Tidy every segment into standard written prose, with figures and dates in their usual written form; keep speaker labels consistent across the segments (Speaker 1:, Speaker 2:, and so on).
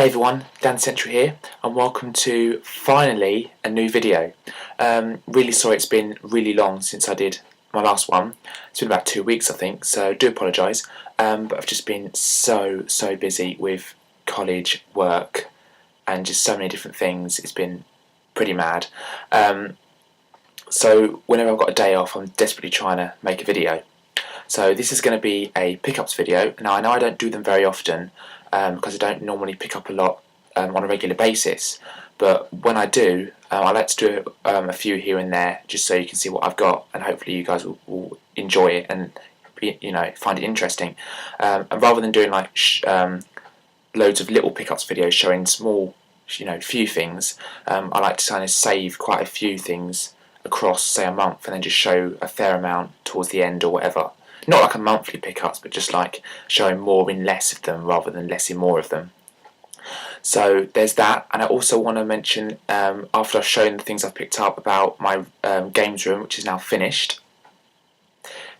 Speaker 1: Hey everyone, Dancentral here, and welcome to finally a new video. Really sorry it's been really long since I did my last one. It's been about 2 weeks I think, so I do apologise. But I've just been so busy with college, work, and just so many different things. It's been pretty mad. So whenever I've got a day off, I'm desperately trying to make a video. So this is going to be a pickups video. Now I know I don't do them very often because I don't normally pick up a lot on a regular basis, but when I do, I like to do a few here and there just so you can see what I've got, and hopefully you guys will enjoy it and find it interesting. And rather than doing like loads of little pickups videos showing small few things, I like to kind of save quite a few things across say a month and then just show a fair amount towards the end or whatever. Not like a monthly pickups, but just like showing more in less of them rather than less in more of them. So there's that, and I also want to mention after I've shown the things I've picked up about my games room, which is now finished.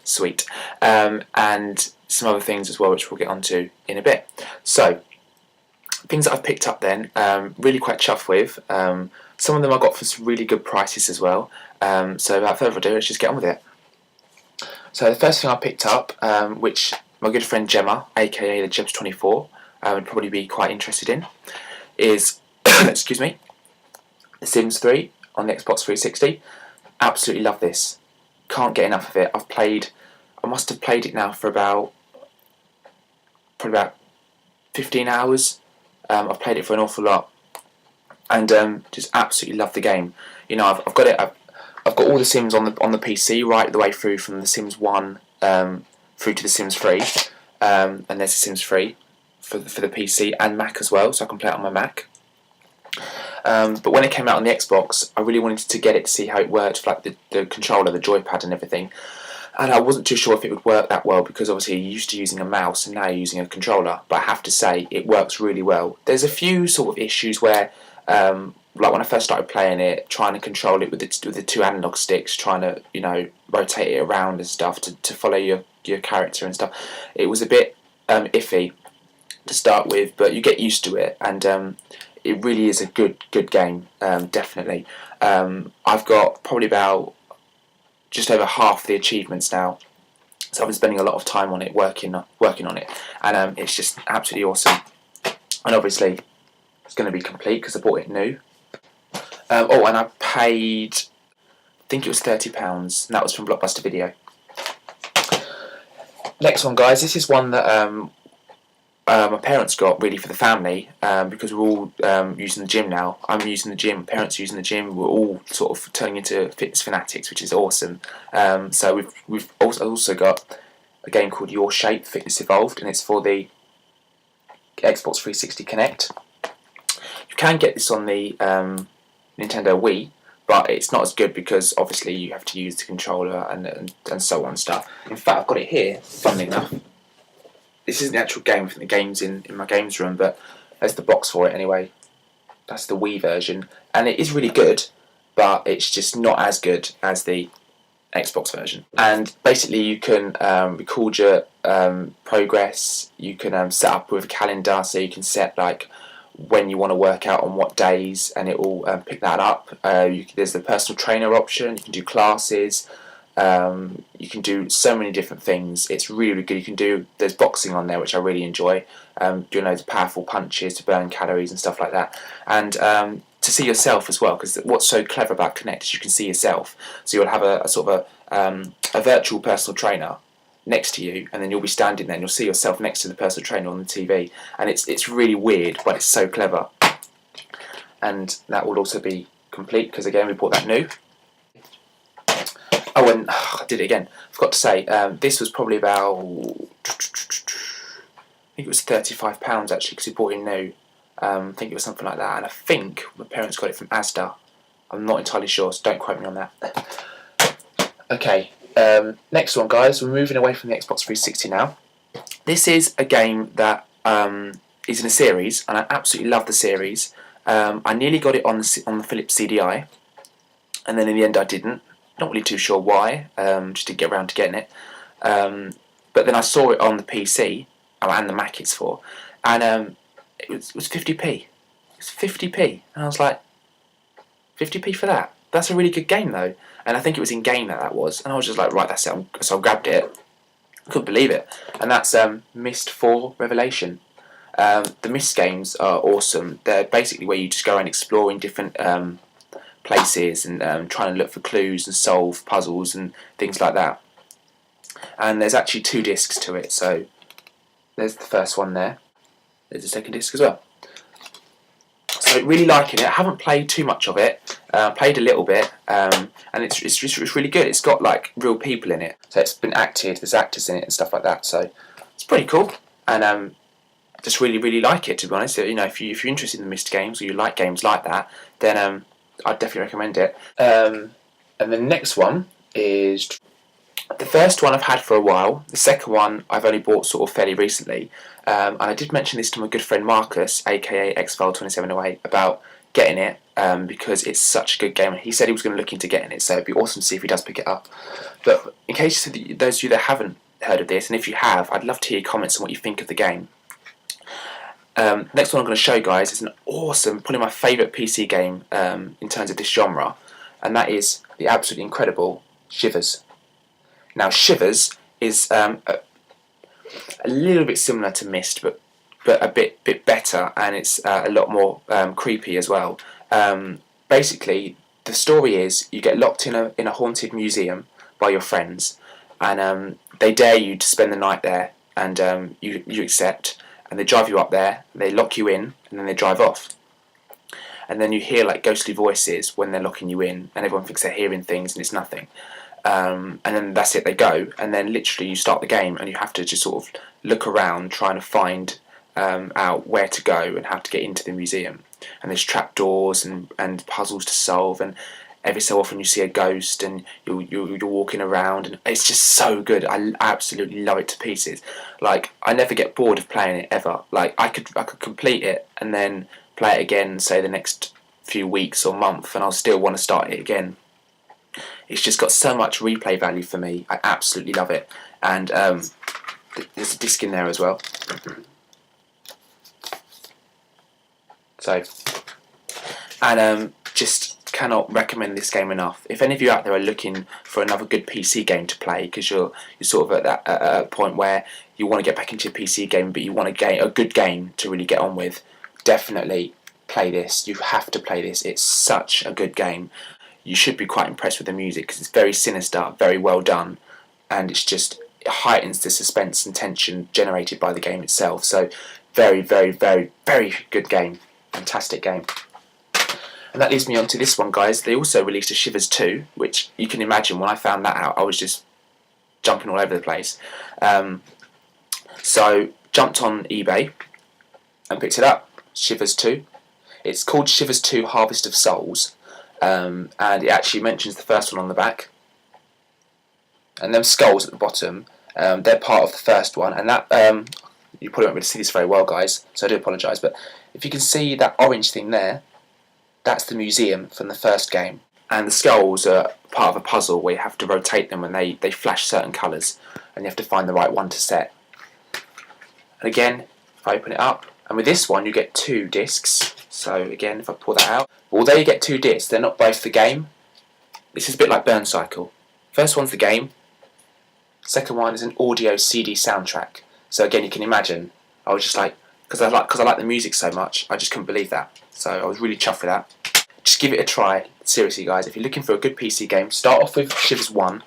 Speaker 1: Sweet. And some other things as well, which we'll get onto in a bit. So things that I've picked up then, really quite chuffed with. Some of them I got for some really good prices as well. So without further ado, let's just get on with it. So the first thing I picked up, which my good friend Gemma, aka the Jebs24, would probably be quite interested in, is excuse me, The Sims 3 on the Xbox 360. Absolutely love this. Can't get enough of it. I must have played it now for probably about 15 hours. I've played it for an awful lot, and just absolutely love the game. You know, I've got it. I've got all the Sims on the PC right the way through from the Sims 1 through to the Sims 3, and there's the Sims 3 for the PC and Mac as well, so I can play it on my Mac. But when it came out on the Xbox, I really wanted to get it to see how it worked, for like the controller, the joypad, and everything. And I wasn't too sure if it would work that well because obviously you're used to using a mouse and now you're using a controller. But I have to say it works really well. There's a few sort of issues where, like when I first started playing it, trying to control it with the two analog sticks, trying to rotate it around and stuff to follow your character and stuff, it was a bit iffy to start with, but you get used to it, and it really is a good game, definitely. I've got probably about just over half the achievements now, so I've been spending a lot of time on it, working on it, and it's just absolutely awesome. And obviously it's going to be complete because I bought it new. Oh, and I paid, I think it was £30, and that was from Blockbuster Video. Next one, guys, this is one that my parents got really for the family, because we're all using the gym now. I'm using the gym, my parents are using the gym. We're all sort of turning into fitness fanatics, which is awesome. So we've also got a game called Your Shape Fitness Evolved, and it's for the Xbox 360 Connect. You can get this on the Nintendo Wii, but it's not as good because obviously you have to use the controller and so on stuff. In fact, I've got it here, funnily enough. This isn't the actual game, I think the game's in my games room, but there's the box for it anyway. That's the Wii version, and it is really good, but it's just not as good as the Xbox version. And basically you can record your progress, you can set up with a calendar, so you can set like when you want to work out on what days, and it will pick that up. There's the personal trainer option, you can do classes, you can do so many different things. It's really good. There's boxing on there, which I really enjoy, doing loads of powerful punches to burn calories and stuff like that, and to see yourself as well, because what's so clever about Kinect is you can see yourself, so you'll have a sort of a virtual personal trainer next to you, and then you'll be standing there and you'll see yourself next to the personal trainer on the TV, and it's really weird, but it's so clever. And that will also be complete because again we bought that new. Oh, and I did it again. I forgot to say, this was probably about, I think it was £35 actually, because we bought it new. I think it was something like that, and I think my parents got it from Asda. I'm not entirely sure, so don't quote me on that. Okay, next one, guys. We're moving away from the Xbox 360 now. This is a game that is in a series, and I absolutely love the series. I nearly got it on the Philips CDI, and then in the end I didn't. Not really too sure why, just didn't get around to getting it. But then I saw it on the PC, and the Mac it's for, and it was 50p. It's 50p, and I was like, 50p for that? That's a really good game though. And I think it was in game that was, and I was just like, right, that's it. So I grabbed it. I couldn't believe it, and that's Myst 4 Revelation. The Myst games are awesome. They're basically where you just go around exploring different places and trying to look for clues and solve puzzles and things like that. And there's actually 2 discs to it, so there's the first one there. There's the second disc as well. So really liking it. I haven't played too much of it. Played a little bit, and it's really good. It's got like real people in it, so it's been acted. There's actors in it and stuff like that. So it's pretty cool, and just really like it. To be honest, you know, if you're interested in the Myst games or you like games like that, then I'd definitely recommend it. And the next one is the first one I've had for a while. The second one I've only bought sort of fairly recently. And I did mention this to my good friend Marcus, aka Xfile2708, about getting it because it's such a good game. He said he was going to look into getting it, so it'd be awesome to see if he does pick it up. But in case those of you that haven't heard of this, and if you have, I'd love to hear your comments on what you think of the game. Next one I'm going to show you guys is an awesome, probably my favourite PC game in terms of this genre, and that is the absolutely incredible Shivers. Now Shivers is a little bit similar to Myst, but a bit better, and it's a lot more creepy as well. Basically, the story is you get locked in a haunted museum by your friends, and they dare you to spend the night there, and you accept, and they drive you up there, they lock you in, and then they drive off. And then you hear like ghostly voices when they're locking you in, and everyone thinks they're hearing things, and it's nothing. And then that's it, they go, and then literally you start the game and you have to just sort of look around trying to find out where to go and how to get into the museum. And there's trapdoors and puzzles to solve, and every so often you see a ghost and you're walking around, and it's just so good. I absolutely love it to pieces. Like, I never get bored of playing it ever. Like, I could complete it and then play it again, say the next few weeks or month, and I'll still want to start it again. It's just got so much replay value for me. I absolutely love it. And there's a disc in there as well. So, and just cannot recommend this game enough. If any of you out there are looking for another good PC game to play, because you're sort of at that point where you want to get back into your PC game, but you want a good game to really get on with, definitely play this. You have to play this. It's such a good game. You should be quite impressed with the music because it's very sinister, very well done, and it heightens the suspense and tension generated by the game itself. So very good game. Fantastic game. And that leads me on to this one, guys. They also released a Shivers 2, which you can imagine when I found that out, I was just jumping all over the place. So jumped on eBay and picked it up. Shivers 2. It's called Shivers 2 Harvest of Souls. And it actually mentions the first one on the back, and them skulls at the bottom, they're part of the first one, and that you probably won't be able to see this very well, guys, so I do apologise, but if you can see that orange thing there, that's the museum from the first game, and the skulls are part of a puzzle where you have to rotate them when they flash certain colours, and you have to find the right one to set. And again, if I open it up, and with this one you get 2 discs. So again, if I pull that out, although you get 2 discs, they're not both the game. This is a bit like Burn Cycle. First one's the game. Second one is an audio CD soundtrack. So again, you can imagine, I was just like, because I like the music so much, I just couldn't believe that. So I was really chuffed with that. Just give it a try. Seriously, guys, if you're looking for a good PC game, start off with Shivers 1,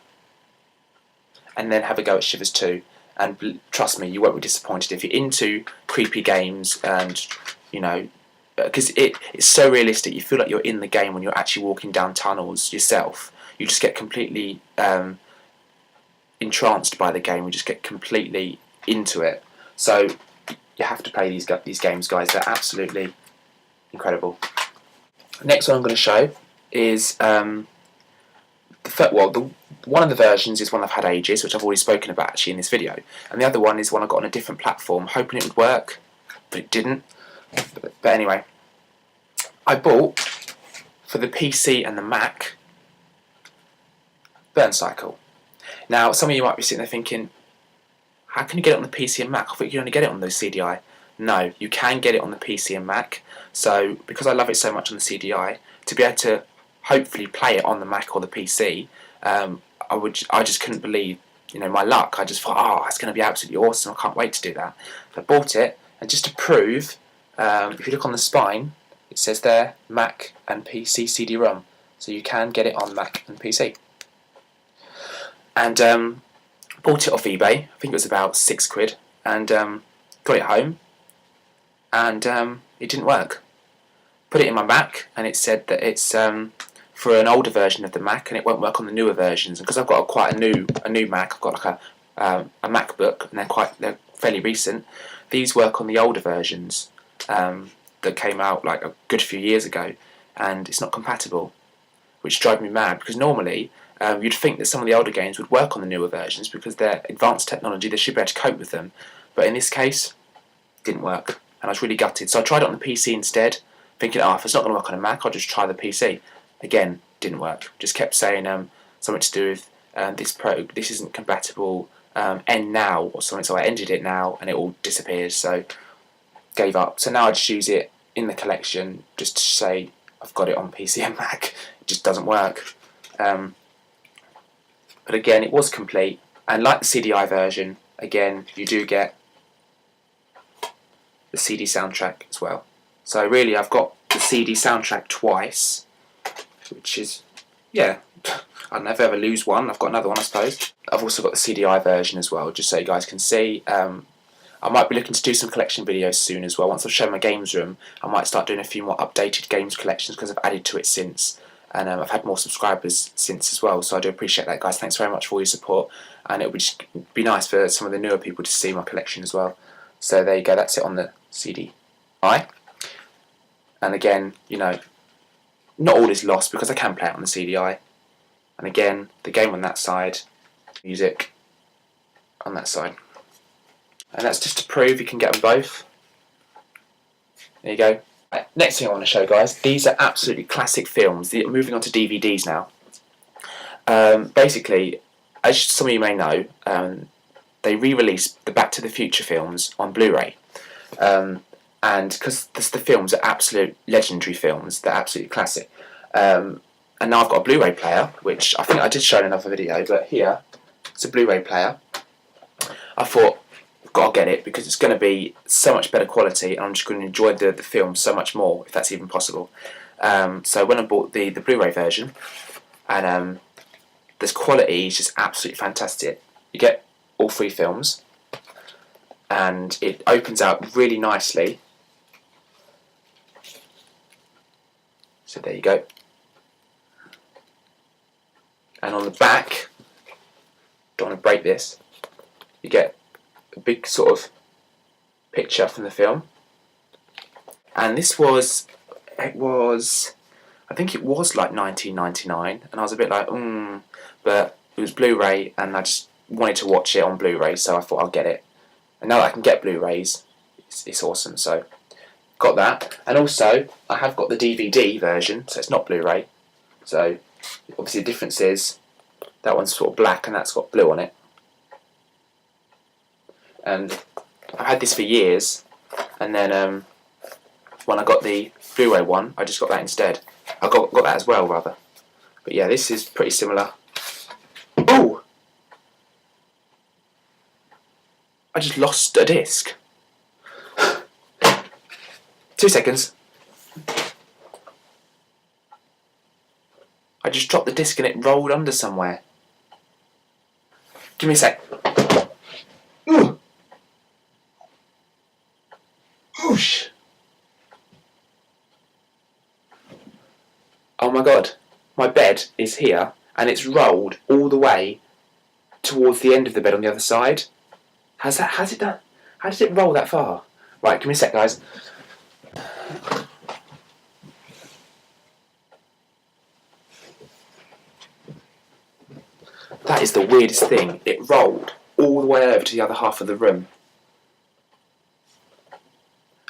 Speaker 1: and then have a go at Shivers 2. And trust me, you won't be disappointed. If you're into creepy games and, you know, because it's so realistic, you feel like you're in the game when you're actually walking down tunnels yourself. You just get completely entranced by the game. You just get completely into it. So you have to play these games, guys. They're absolutely incredible. Next one I'm going to show is one of the versions is one I've had ages, which I've already spoken about actually in this video, and the other one is one I got on a different platform, hoping it would work, but it didn't. But anyway, I bought for the PC and the Mac Burn Cycle. Now, some of you might be sitting there thinking, how can you get it on the PC and Mac? I thought you could only get it on those CDI. No, you can get it on the PC and Mac. So because I love it so much on the CDI, to be able to hopefully play it on the Mac or the PC, I just couldn't believe, my luck. I just thought, oh, it's going to be absolutely awesome. I can't wait to do that. So I bought it, and just to prove, if you look on the spine, it says there Mac and PC CD-ROM. So you can get it on Mac and PC. And bought it off eBay. I think it was about £6, and got it home, and it didn't work. Put it in my Mac, and it said that it's for an older version of the Mac, and it won't work on the newer versions. And because I've got quite a new Mac, I've got like a MacBook, and they're fairly recent. These work on the older versions that came out like a good few years ago, and it's not compatible, which drives me mad, because normally you'd think that some of the older games would work on the newer versions because they're advanced technology, they should be able to cope with them. But in this case, it didn't work, and I was really gutted. So I tried it on the PC instead, thinking, if it's not going to work on a Mac, I'll just try the PC. Again, didn't work. Just kept saying something to do with this isn't compatible, end now or something. So I ended it now, and it all disappeared. So gave up. So now I just use it in the collection just to say I've got it on PC and Mac. It just doesn't work. But again, it was complete, and like the CDI version, again, you do get the CD soundtrack as well. So really, I've got the CD soundtrack twice, which is, I don't know if I ever lose one. I've got another one, I suppose. I've also got the CDI version as well, just so you guys can see. I might be looking to do some collection videos soon as well. Once I've shown my games room, I might start doing a few more updated games collections, because I've added to it since. And I've had more subscribers since as well, so I do appreciate that, guys. Thanks very much for all your support, and it would just be nice for some of the newer people to see my collection as well. So there you go, that's it on the CDI. And again, not all is lost, because I can play it on the CDI. And again, the game on that side, music on that side. And that's just to prove you can get them both. There you go. Next thing I want to show, guys, these are absolutely classic films. Moving on to DVDs now. Basically, as some of you may know, they re-released the Back to the Future films on Blu-ray. And because the films are absolute legendary films, they're absolutely classic. And now I've got a Blu-ray player, which I think I did show in another video, but here, it's a Blu-ray player. I thought, got to get it, because it's going to be so much better quality, and I'm just going to enjoy the film so much more, if that's even possible. So when I bought the Blu-ray version, and this quality is just absolutely fantastic. You get all 3 films, and it opens out really nicely. So there you go. And on the back, don't want to break this, you get a big sort of picture from the film. And this was, I think it was like 1999, and I was a bit like, but it was Blu-ray, and I just wanted to watch it on Blu-ray, so I thought I'll get it. And now that I can get Blu-rays, it's awesome, so got that. And also, I have got the DVD version, so it's not Blu-ray. So obviously the difference is, that one's sort of black and that's got blue on it. And I've had this for years, and then when I got the Blu-ray one, I just got that instead. I got that as well, rather. But yeah, this is pretty similar. Oh! I just lost a disc. 2 seconds. I just dropped the disc and it rolled under somewhere. Give me a sec. Ooh. Whoosh. Oh my god, my bed is here and it's rolled all the way towards the end of the bed on the other side. How did it roll that far? Right, give me a sec, guys. That is the weirdest thing. It rolled all the way over to the other half of the room.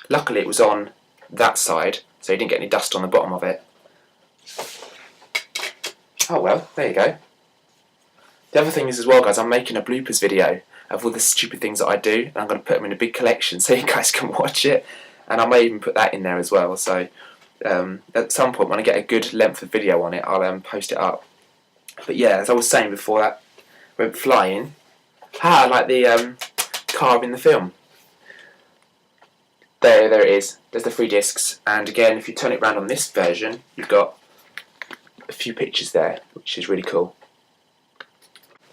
Speaker 1: Luckily it was on that side, so you didn't get any dust on the bottom of it. Oh well, there you go. The other thing is as well, guys, I'm making a bloopers video of all the stupid things that I do, and I'm going to put them in a big collection so you guys can watch it. And I may even put that in there as well. So at some point when I get a good length of video on it, I'll post it up. But yeah, as I was saying before, that went flying. Like the car in the film. There it is. There's the 3 discs, and again, if you turn it around on this version, you've got a few pictures there, which is really cool.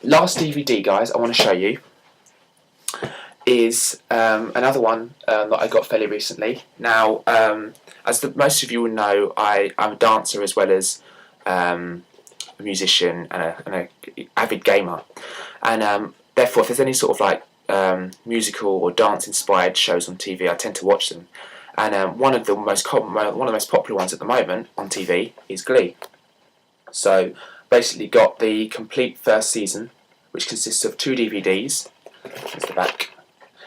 Speaker 1: Last DVD, guys, I want to show you is another one that I got fairly recently. Now, as most of you will know, I'm a dancer as well as a musician and an avid gamer, and therefore, if there's any sort of like musical or dance-inspired shows on TV, I tend to watch them. And one of the most popular ones at the moment on TV is Glee. So basically, got the complete first season, which consists of 2 DVDs. Here's the back.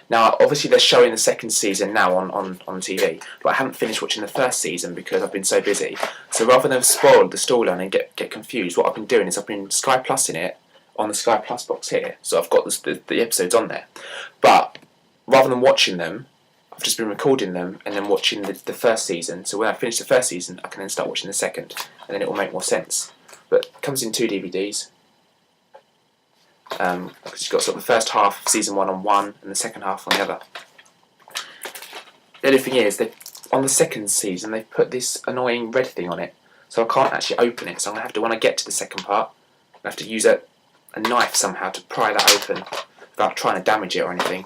Speaker 1: Now, obviously, they're showing the second season now on TV, but I haven't finished watching the first season because I've been so busy. So rather than spoil the storyline and get confused, what I've been doing is I've been Sky Plusing it on the Sky Plus box here. So I've got the episodes on there. But rather than watching them, I've just been recording them and then watching the first season. So when I finish the first season, I can then start watching the second, and then it will make more sense. But it comes in 2 DVDs. Because you've got sort of the first half of season 1 on one and the second half on the other. The only thing is, on the second season, they've put this annoying red thing on it, so I can't actually open it. So I'm going to have to, when I get to the second part, I have to use a knife somehow to pry that open without trying to damage it or anything.